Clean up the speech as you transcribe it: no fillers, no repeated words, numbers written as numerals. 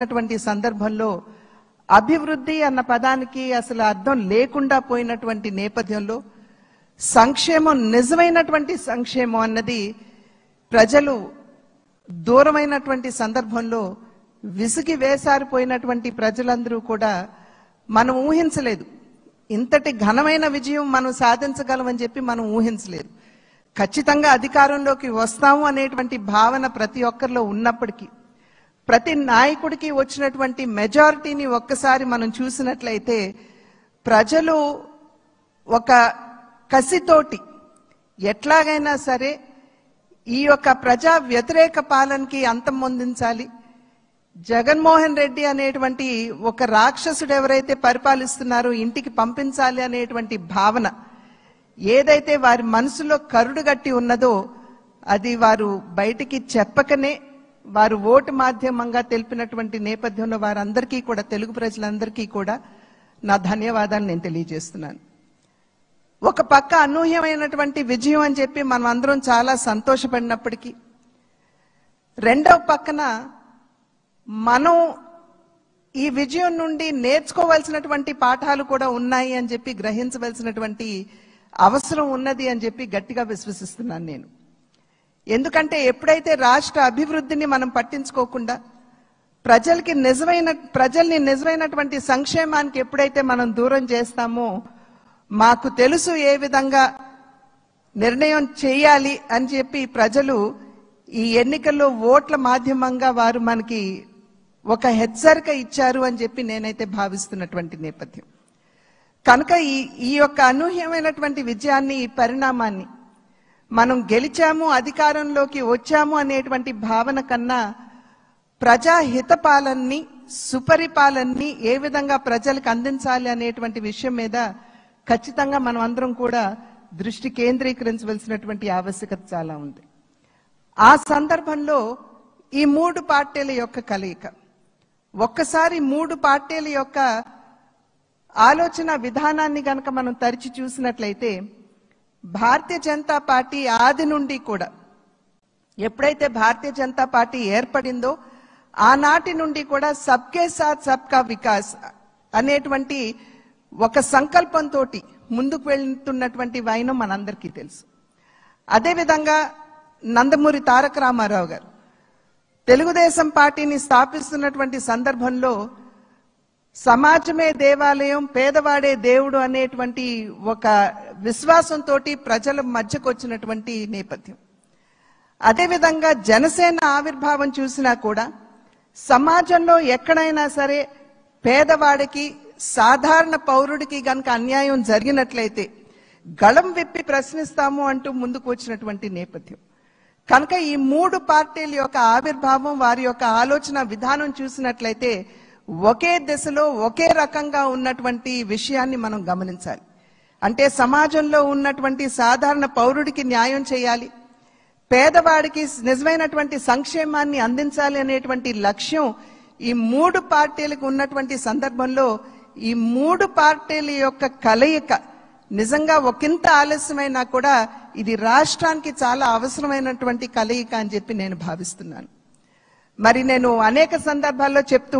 అటువంటి సందర్భంలో అభివృద్ధి అన్న పదానికి అసలు అర్థం లేకుండా పోయినటువంటి నేపథ్యంలో సంక్షేమం నిజమైనటువంటి సంక్షేమం అన్నది ప్రజలు దూరమైనటువంటి సందర్భంలో విసిగి వేసారిపోయినటువంటి ప్రజలందరూ కూడా మనం ఊహించలేదు. ఇంతటి ఘనమైన విజయం మనం సాధించగలమని చెప్పి మనం ఊహించలేదు. ఖచ్చితంగా అధికారంలోకి వస్తాము అనేటువంటి భావన ప్రతి ఒక్కరిలో ఉన్నప్పటికీ ప్రతి నాయకుడికి వచ్చినటువంటి మెజారిటీని ఒక్కసారి మనం చూసినట్లయితే ప్రజలు ఒక కసితోటి ఎట్లాగైనా సరే ఈ యొక్క ప్రజా వ్యతిరేక పాలనకి అంతం పొందించాలి, జగన్మోహన్ రెడ్డి అనేటువంటి ఒక రాక్షసుడు ఎవరైతే పరిపాలిస్తున్నారో ఇంటికి పంపించాలి అనేటువంటి భావన ఏదైతే వారి మనసులో కరుడుగట్టి ఉన్నదో అది వారు బయటికి చెప్పకనే వారు ఓటు మాధ్యమంగా తెలిపినటువంటి నేపథ్యంలో వారందరికీ కూడా తెలుగు ప్రజలందరికీ కూడా నా ధన్యవాదాలు నేను తెలియజేస్తున్నాను. ఒక పక్క అనూహ్యమైనటువంటి విజయం అని చెప్పి మనం అందరం చాలా సంతోషపడినప్పటికీ రెండవ పక్కన మనం ఈ విజయం నుండి నేర్చుకోవాల్సినటువంటి పాఠాలు కూడా ఉన్నాయి అని చెప్పి గ్రహించవలసినటువంటి అవసరం ఉన్నది అని చెప్పి గట్టిగా విశ్వసిస్తున్నాను నేను. ఎందుకంటే ఎప్పుడైతే రాష్ట్ర అభివృద్ధిని మనం పట్టించుకోకుండా ప్రజల్ని నిజమైనటువంటి సంక్షేమానికి ఎప్పుడైతే మనం దూరం చేస్తామో మాకు తెలుసు ఏ విధంగా నిర్ణయం చేయాలి అని చెప్పి ప్రజలు ఈ ఎన్నికల్లో ఓట్ల మాధ్యమంగా వారు మనకి ఒక హెచ్చరిక ఇచ్చారు అని చెప్పి నేనైతే భావిస్తున్నటువంటి నేపథ్యం కనుక ఈ యొక్క అనూహ్యమైనటువంటి విజయాన్ని ఈ పరిణామాన్ని మనం గెలిచాము అధికారంలోకి వచ్చాము అనేటువంటి భావన కన్నా ప్రజాహిత పాలనని సుపరిపాలనని ఏ విధంగా ప్రజలకు అందించాలి అనేటువంటి విషయం మీద ఖచ్చితంగా మనం అందరం కూడా దృష్టి కేంద్రీకరించవలసినటువంటి ఆవశ్యకత చాలా ఉంది. ఆ సందర్భంలో ఈ మూడు పార్టీల యొక్క కలయిక ఒక్కసారి మూడు పార్టీల యొక్క ఆలోచన విధానాన్ని గనక మనం తరిచి చూసినట్లయితే భారతీయ జనతా పార్టీ ఆది నుండి కూడా ఎప్పుడైతే భారతీయ జనతా పార్టీ ఏర్పడిందో ఆనాటి నుండి కూడా సబ్కే సాత్ సబ్కా వికాస్ అనేటువంటి ఒక సంకల్పంతో ముందుకు వెళ్తున్నటువంటి వైనం మనందరికీ తెలుసు. అదేవిధంగా నందమూరి తారక రామారావు గారు తెలుగుదేశం పార్టీని స్థాపిస్తున్నటువంటి సందర్భంలో సమాజమే దేవాలయం పేదవాడే దేవుడు అనేటువంటి ఒక విశ్వాసంతో ప్రజల మధ్యకు వచ్చినటువంటి నేపథ్యం. అదేవిధంగా జనసేన ఆవిర్భావం చూసినా కూడా సమాజంలో ఎక్కడైనా సరే పేదవాడికి సాధారణ పౌరుడికి గనక అన్యాయం జరిగినట్లయితే గళం విప్పి ప్రశ్నిస్తాము అంటూ ముందుకు వచ్చినటువంటి నేపథ్యం కనుక ఈ మూడు పార్టీల యొక్క ఆవిర్భావం వారి యొక్క ఆలోచన విధానం చూసినట్లయితే ఒకే దిశలో ఒకే రకంగా ఉన్నటువంటి విషయాన్ని మనం గమనించాలి. అంటే సమాజంలో ఉన్నటువంటి సాధారణ పౌరుడికి న్యాయం చేయాలి, పేదవాడికి నిజమైనటువంటి సంక్షేమాన్ని అందించాలి అనేటువంటి లక్ష్యం ఈ మూడు పార్టీలకు ఉన్నటువంటి సందర్భంలో ఈ మూడు పార్టీల యొక్క కలయిక నిజంగా ఒకంత ఆలస్యమైనా కూడా ఇది రాష్ట్రానికి చాలా అవసరమైనటువంటి కలయిక అని చెప్పి నేను భావిస్తున్నాను. మరి నేను అనేక సందర్భాల్లో చెప్తూ